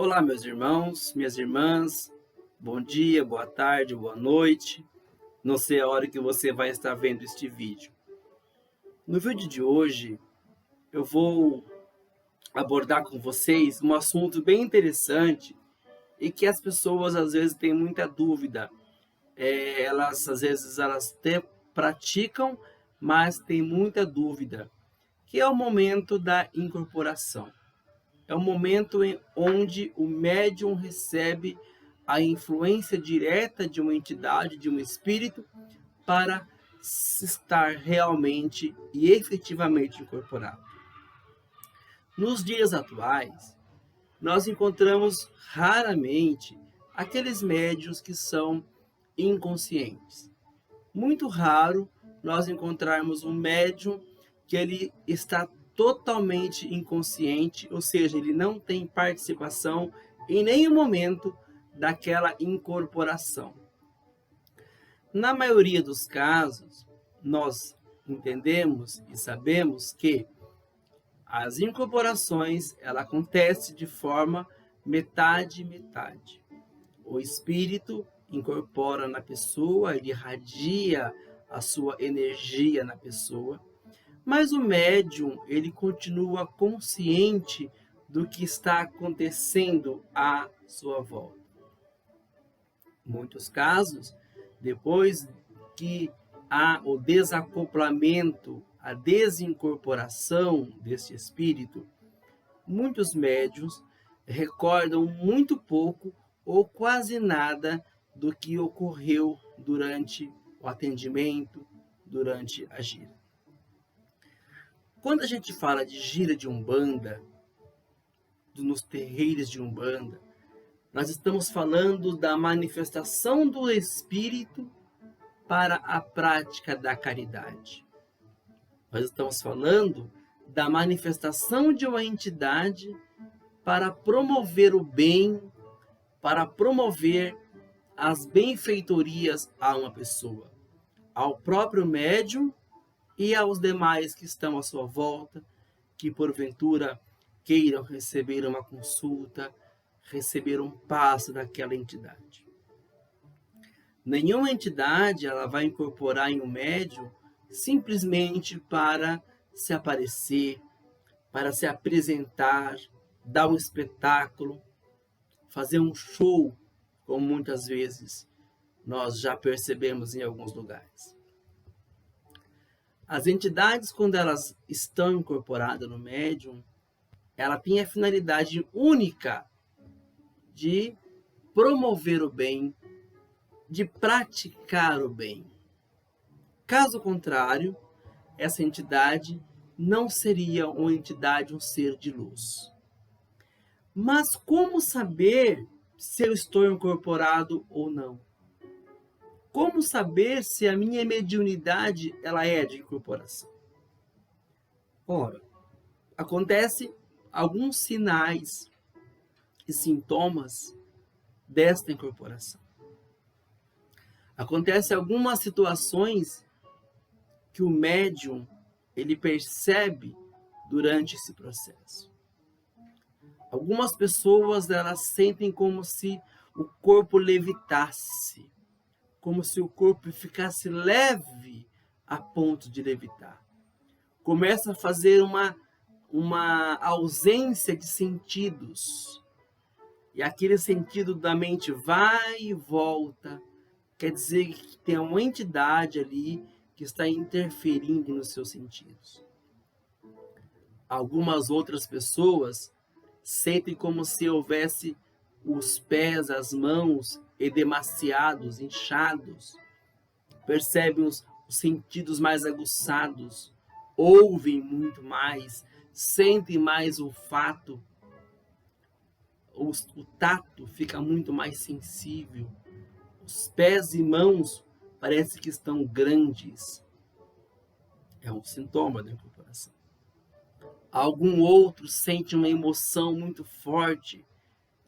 Olá, meus irmãos, minhas irmãs, bom dia, boa tarde, boa noite. Não sei a hora que você vai estar vendo este vídeo. No vídeo de hoje, eu vou abordar com vocês um assunto bem interessante e que as pessoas às vezes têm muita dúvida. Às vezes elas até praticam, mas têm muita dúvida, que é o momento da incorporação. É o momento onde o médium recebe a influência direta de uma entidade, de um espírito, para estar realmente e efetivamente incorporado. Nos dias atuais, nós encontramos raramente aqueles médiuns que são inconscientes. Muito raro nós encontrarmos um médium que ele está totalmente inconsciente, ou seja, ele não tem participação em nenhum momento daquela incorporação. Na maioria dos casos, nós entendemos e sabemos que as incorporações ela acontece de forma metade-metade. O espírito incorpora na pessoa, ele irradia a sua energia na pessoa, mas o médium, ele continua consciente do que está acontecendo à sua volta. Em muitos casos, depois que há o desacoplamento, a desincorporação desse espírito, muitos médiuns recordam muito pouco ou quase nada do que ocorreu durante o atendimento, durante a gira. Quando a gente fala de gira de Umbanda, nos terreiros de Umbanda, nós estamos falando da manifestação do espírito para a prática da caridade. Nós estamos falando da manifestação de uma entidade para promover o bem, para promover as benfeitorias a uma pessoa, ao próprio médium e aos demais que estão à sua volta, que porventura queiram receber uma consulta, receber um passe daquela entidade. Nenhuma entidade ela vai incorporar em um médium simplesmente para se aparecer, para se apresentar, dar um espetáculo, fazer um show, como muitas vezes nós já percebemos em alguns lugares. As entidades, quando elas estão incorporadas no médium, ela tem a finalidade única de promover o bem, de praticar o bem. Caso contrário, essa entidade não seria uma entidade, um ser de luz. Mas como saber se eu estou incorporado ou não? Como saber se a minha mediunidade ela é de incorporação? Ora, acontece alguns sinais e sintomas desta incorporação. Acontece algumas situações que o médium ele percebe durante esse processo. Algumas pessoas elas sentem como se o corpo levitasse, como se o corpo ficasse leve a ponto de levitar. Começa a fazer uma ausência de sentidos. E aquele sentido da mente vai e volta. Quer dizer que tem uma entidade ali que está interferindo nos seus sentidos. Algumas outras pessoas sentem como se houvesse os pés, as mãos edemaciados, inchados. Percebem os sentidos mais aguçados, ouvem muito mais, sentem mais olfato, o tato fica muito mais sensível. Os pés e mãos parece que estão grandes. É um sintoma da incorporação. Algum outro sente uma emoção muito forte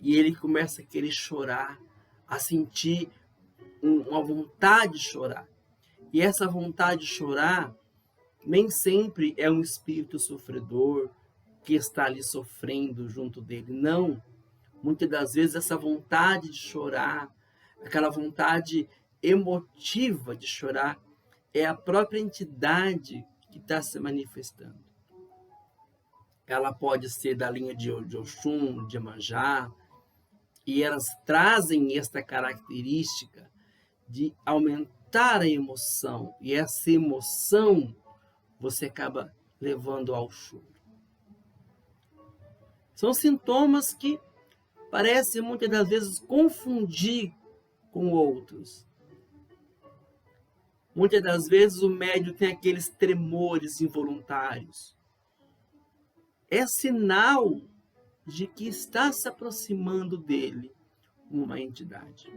e ele começa a querer chorar, a sentir uma vontade de chorar. E essa vontade de chorar nem sempre é um espírito sofredor que está ali sofrendo junto dele. Não. Muitas das vezes essa vontade de chorar, aquela vontade emotiva de chorar, é a própria entidade que está se manifestando. Ela pode ser da linha de Oxum, de Iemanjá, e elas trazem esta característica de aumentar a emoção, e essa emoção você acaba levando ao choro. São sintomas que parecem muitas das vezes confundir com outros. Muitas das vezes o médium tem aqueles tremores involuntários. É sinal de que está se aproximando dele uma entidade.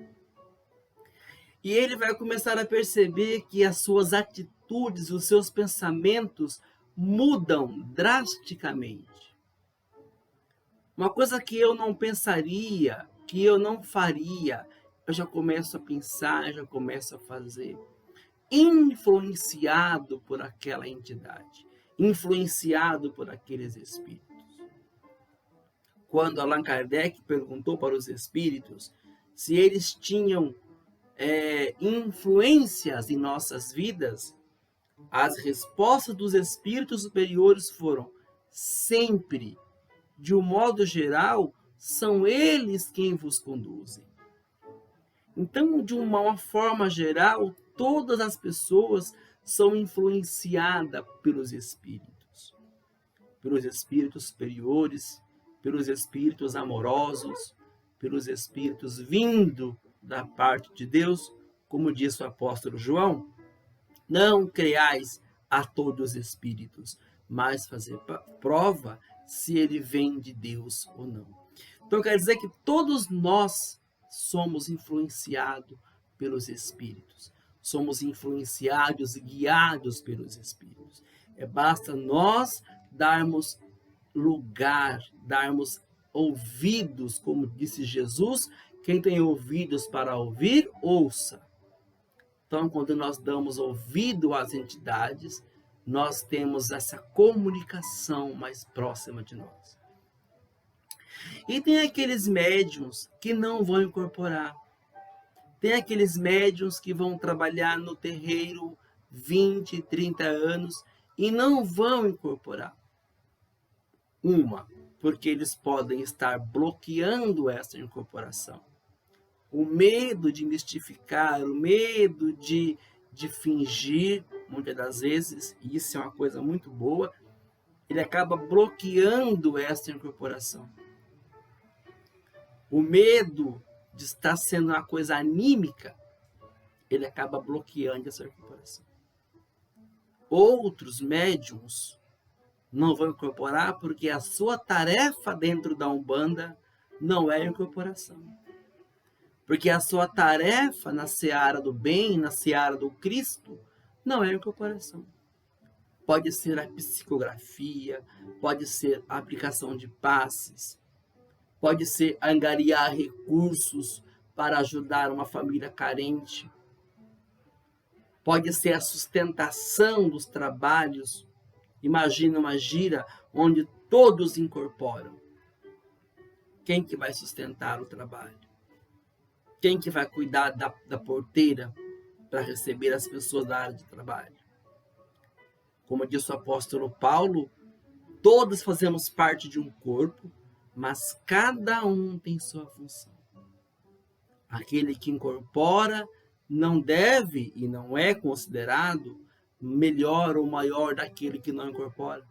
E ele vai começar a perceber que as suas atitudes, os seus pensamentos mudam drasticamente. Uma coisa que eu não pensaria, que eu não faria, eu já começo a pensar, já começo a fazer. Influenciado por aquela entidade, influenciado por aqueles espíritos. Quando Allan Kardec perguntou para os espíritos se eles tinham influências em nossas vidas, as respostas dos espíritos superiores foram: sempre, de um modo geral, são eles quem vos conduzem. Então, de uma forma geral, todas as pessoas são influenciadas pelos espíritos superiores, pelos espíritos amorosos, pelos espíritos vindo da parte de Deus, como disse o apóstolo João: não creais a todos os espíritos, mas fazer prova se ele vem de Deus ou não. Então quer dizer que todos nós somos influenciados pelos espíritos, somos influenciados e guiados pelos espíritos. Basta nós darmos lugar, darmos ouvidos, como disse Jesus: quem tem ouvidos para ouvir, ouça. Então, quando nós damos ouvido às entidades, nós temos essa comunicação mais próxima de nós. E tem aqueles médiuns que não vão incorporar. Tem aqueles médiuns que vão trabalhar no terreiro 20, 30 anos e não vão incorporar. Porque eles podem estar bloqueando essa incorporação. O medo de mistificar, o medo de fingir, muitas das vezes, e isso é uma coisa muito boa, ele acaba bloqueando essa incorporação. O medo de estar sendo uma coisa anímica, ele acaba bloqueando essa incorporação. Outros médiums não vão incorporar porque a sua tarefa dentro da Umbanda não é a incorporação. Porque a sua tarefa na seara do bem, na seara do Cristo, não é a incorporação. Pode ser a psicografia, pode ser a aplicação de passes, pode ser angariar recursos para ajudar uma família carente, pode ser a sustentação dos trabalhos. Imagina uma gira onde todos incorporam. Quem que vai sustentar o trabalho? Quem que vai cuidar da porteira para receber as pessoas da área de trabalho? Como disse o apóstolo Paulo, todos fazemos parte de um corpo, mas cada um tem sua função. Aquele que incorpora não deve e não é considerado melhor ou maior daquele que não incorpora.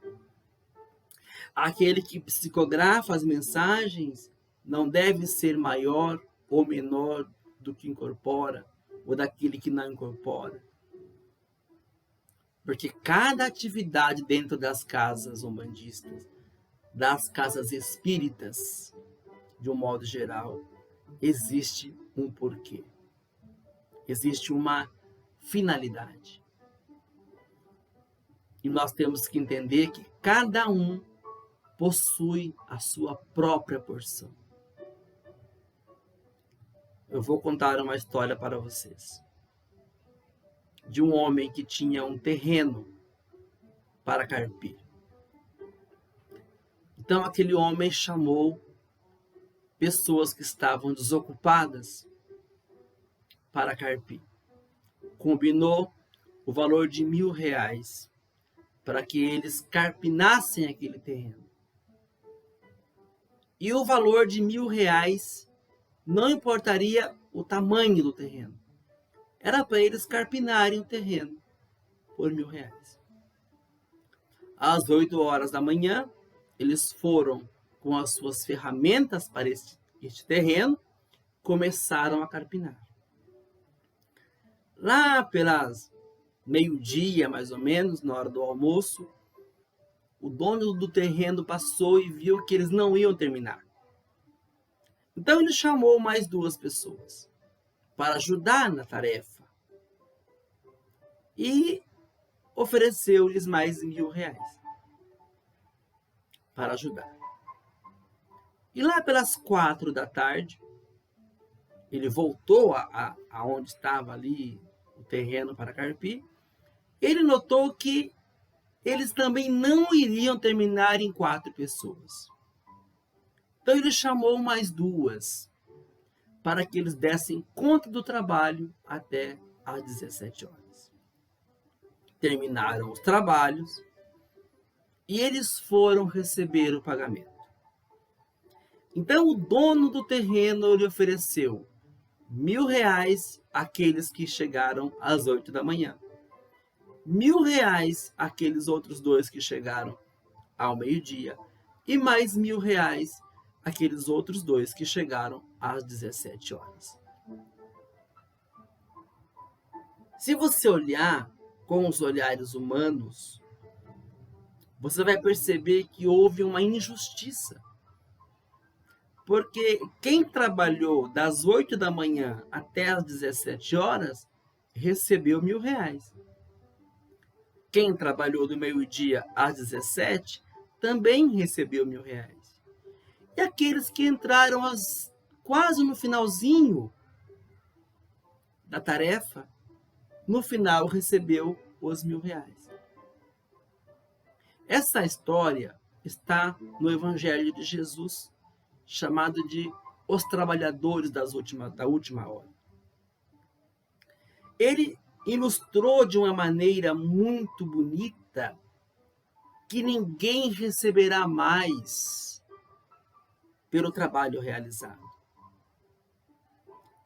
Aquele que psicografa as mensagens não deve ser maior ou menor do que incorpora, ou daquele que não incorpora. Porque cada atividade dentro das casas umbandistas, das casas espíritas, de um modo geral, existe um porquê. Existe uma finalidade. E nós temos que entender que cada um possui a sua própria porção. Eu vou contar uma história para vocês. De um homem que tinha um terreno para carpir. Então aquele homem chamou pessoas que estavam desocupadas para carpir. Combinou o valor de R$ 1.000 para que eles carpinassem aquele terreno. E o valor de R$ 1.000 não importaria o tamanho do terreno. Era para eles carpinarem o terreno por R$ 1.000. Às 8 horas da manhã, eles foram com as suas ferramentas para este terreno, começaram a carpinar. Lá pelas meio-dia, mais ou menos, na hora do almoço, o dono do terreno passou e viu que eles não iam terminar. Então ele chamou mais 2 pessoas para ajudar na tarefa e ofereceu-lhes mais R$ 1.000 para ajudar. E lá pelas 4 da tarde, ele voltou aonde estava ali o terreno para carpir. Ele notou que eles também não iriam terminar em 4 pessoas. Então ele chamou mais 2 para que eles dessem conta do trabalho até às 17 horas. Terminaram os trabalhos e eles foram receber o pagamento. Então o dono do terreno lhe ofereceu R$ 1.000 àqueles que chegaram às 8 da manhã. R$ 1.000 àqueles outros 2 que chegaram ao meio-dia. E mais R$ 1.000 àqueles outros 2 que chegaram às 17 horas. Se você olhar com os olhares humanos, você vai perceber que houve uma injustiça. Porque quem trabalhou das 8 da manhã até as 17 horas recebeu R$ 1.000. Quem trabalhou do meio-dia às 17 também recebeu R$ 1.000. E aqueles que entraram quase no finalzinho da tarefa, no final recebeu os R$ 1.000. Essa história está no Evangelho de Jesus, chamado de Os Trabalhadores da Última Hora. Ele ilustrou de uma maneira muito bonita que ninguém receberá mais pelo trabalho realizado.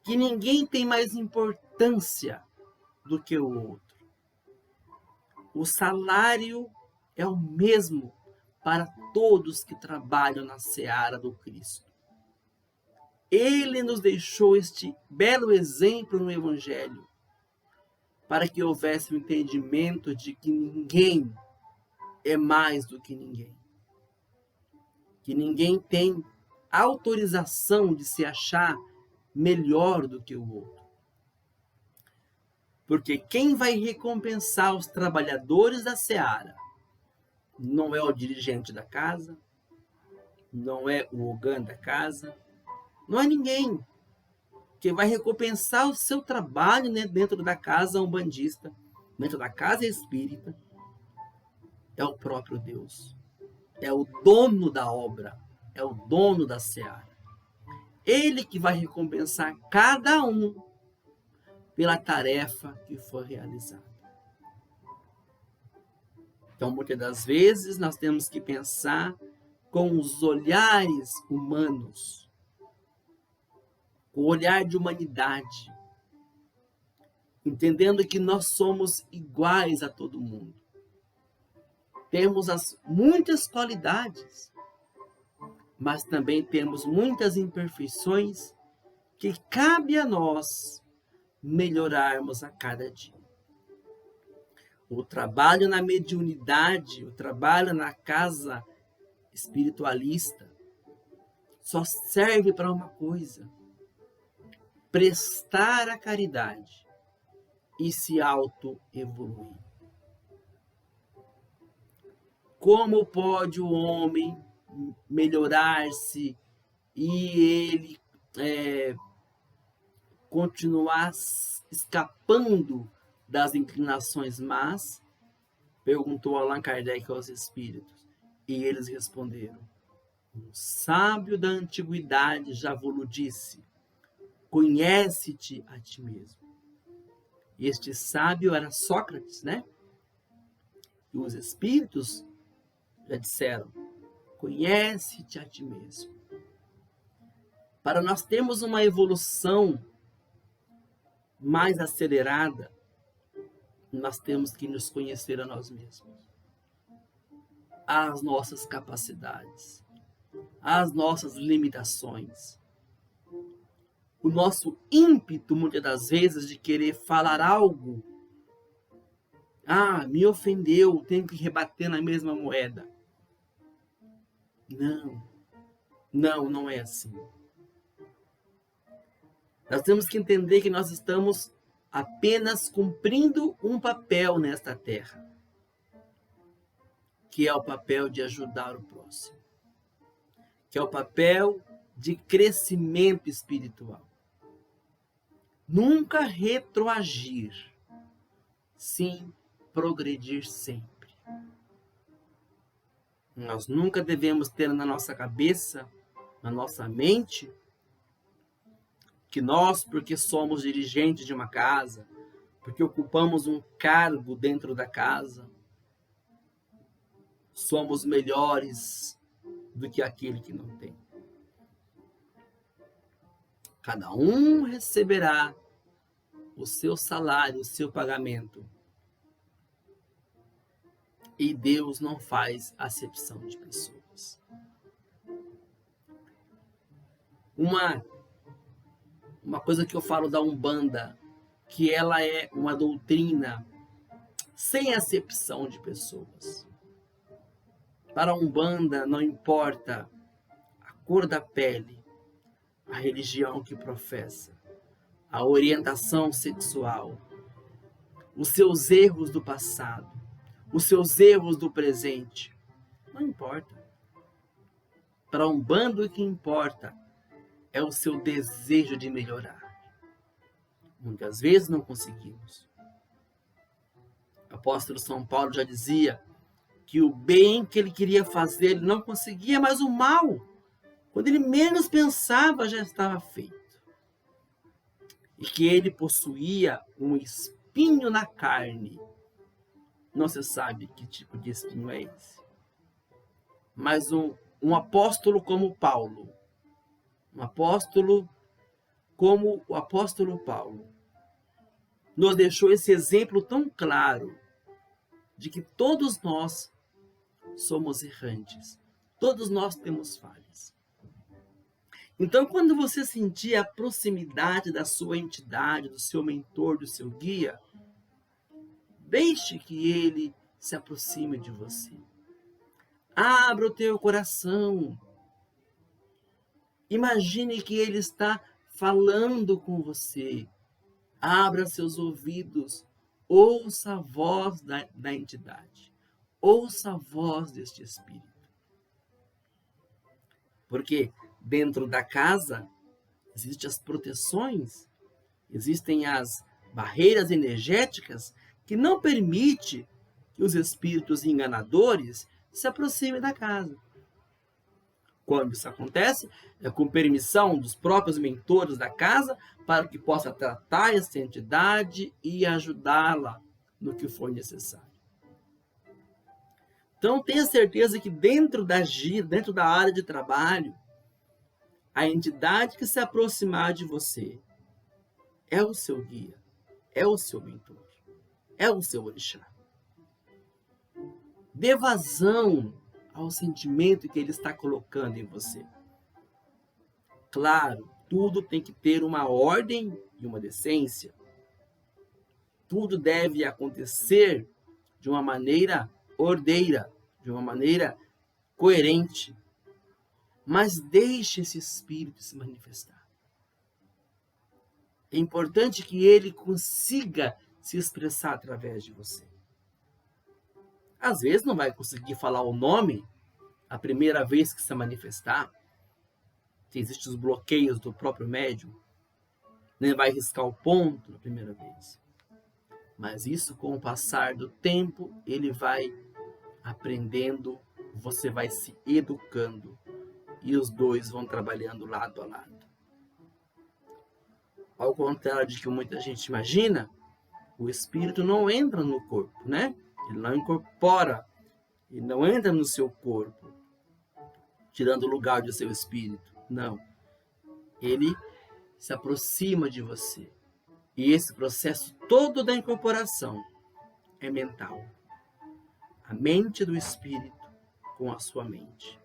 Que ninguém tem mais importância do que o outro. O salário é o mesmo para todos que trabalham na seara do Cristo. Ele nos deixou este belo exemplo no Evangelho, para que houvesse o entendimento de que ninguém é mais do que ninguém. Que ninguém tem autorização de se achar melhor do que o outro. Porque quem vai recompensar os trabalhadores da seara não é o dirigente da casa, não é o ogã da casa, não é ninguém. Quem vai recompensar o seu trabalho, né, dentro da casa umbandista, dentro da casa espírita, é o próprio Deus. É o dono da obra, é o dono da seara. Ele que vai recompensar cada um pela tarefa que foi realizada. Então, muitas das vezes, nós temos que pensar com os olhares humanos, com o olhar de humanidade, entendendo que nós somos iguais a todo mundo. Temos muitas qualidades, mas também temos muitas imperfeições que cabe a nós melhorarmos a cada dia. O trabalho na mediunidade, o trabalho na casa espiritualista, só serve para uma coisa: prestar a caridade e se auto-evoluir. Como pode o homem melhorar-se e ele continuar escapando das inclinações más? Perguntou Allan Kardec aos espíritos. E eles responderam: Um sábio da antiguidade já vos disse: conhece-te a ti mesmo. Este sábio era Sócrates, né? E os espíritos já disseram: conhece-te a ti mesmo. Para nós termos uma evolução mais acelerada, nós temos que nos conhecer a nós mesmos, as nossas capacidades, as nossas limitações, o nosso ímpeto, muitas das vezes, de querer falar algo. Ah, me ofendeu, tenho que rebater na mesma moeda. Não é assim. Nós temos que entender que nós estamos apenas cumprindo um papel nesta terra, que é o papel de ajudar o próximo, que é o papel de crescimento espiritual. Nunca retroagir, sim progredir sempre. Nós nunca devemos ter na nossa cabeça, na nossa mente, que nós, porque somos dirigentes de uma casa, porque ocupamos um cargo dentro da casa, somos melhores do que aquele que não tem. Cada um receberá o seu salário, o seu pagamento. E Deus não faz acepção de pessoas. Uma coisa que eu falo da Umbanda, que ela é uma doutrina sem acepção de pessoas. Para a Umbanda não importa a cor da pele, a religião que professa, a orientação sexual, os seus erros do passado, os seus erros do presente. Não importa. Para a Umbanda o que importa é o seu desejo de melhorar. Muitas vezes não conseguimos. O apóstolo São Paulo já dizia que o bem que ele queria fazer, ele não conseguia, mas o mal, quando ele menos pensava, já estava feito. E que ele possuía um espinho na carne. Não se sabe que tipo de espinho é esse. Mas um apóstolo como Paulo, um apóstolo como o apóstolo Paulo, nos deixou esse exemplo tão claro de que todos nós somos errantes, todos nós temos falhas. Então, quando você sentir a proximidade da sua entidade, do seu mentor, do seu guia, deixe que ele se aproxime de você. Abra o teu coração. Imagine que ele está falando com você. Abra seus ouvidos. Ouça a voz da entidade. Ouça a voz deste espírito. Porque dentro da casa existem as proteções, existem as barreiras energéticas que não permitem que os espíritos enganadores se aproximem da casa. Quando isso acontece, é com permissão dos próprios mentores da casa para que possa tratar essa entidade e ajudá-la no que for necessário. Então, tenha certeza que dentro da área de trabalho, a entidade que se aproximar de você é o seu guia, é o seu mentor, é o seu orixá. Dê vazão ao sentimento que ele está colocando em você. Claro, tudo tem que ter uma ordem e uma decência. Tudo deve acontecer de uma maneira ordeira, de uma maneira coerente. Mas deixe esse espírito se manifestar. É importante que ele consiga se expressar através de você. Às vezes não vai conseguir falar o nome a primeira vez que se manifestar, que existem os bloqueios do próprio médium, nem vai riscar o ponto na primeira vez. Mas isso, com o passar do tempo, ele vai aprendendo, você vai se educando, e os dois vão trabalhando lado a lado. Ao contrário de que muita gente imagina, o espírito não entra no corpo, né? Ele não incorpora, ele não entra no seu corpo, tirando o lugar do seu espírito. Não. Ele se aproxima de você. E esse processo todo da incorporação é mental. A mente do espírito com a sua mente.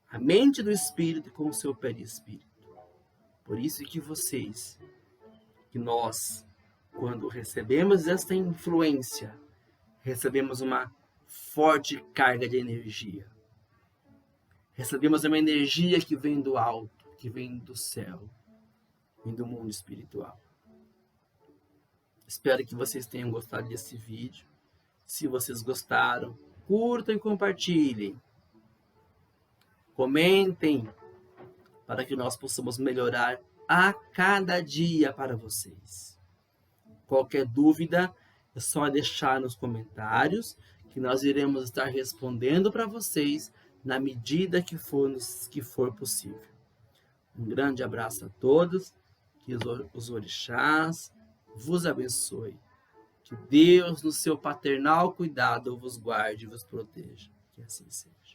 A mente do espírito com o seu perispírito. Por isso que nós, quando recebemos esta influência, recebemos uma forte carga de energia. Recebemos uma energia que vem do alto, que vem do céu, vem do mundo espiritual. Espero que vocês tenham gostado desse vídeo. Se vocês gostaram, curtam e compartilhem. Comentem para que nós possamos melhorar a cada dia para vocês. Qualquer dúvida é só deixar nos comentários que nós iremos estar respondendo para vocês na medida que for possível. Um grande abraço a todos, que os orixás vos abençoe. Que Deus, no seu paternal cuidado, vos guarde e vos proteja. Que assim seja.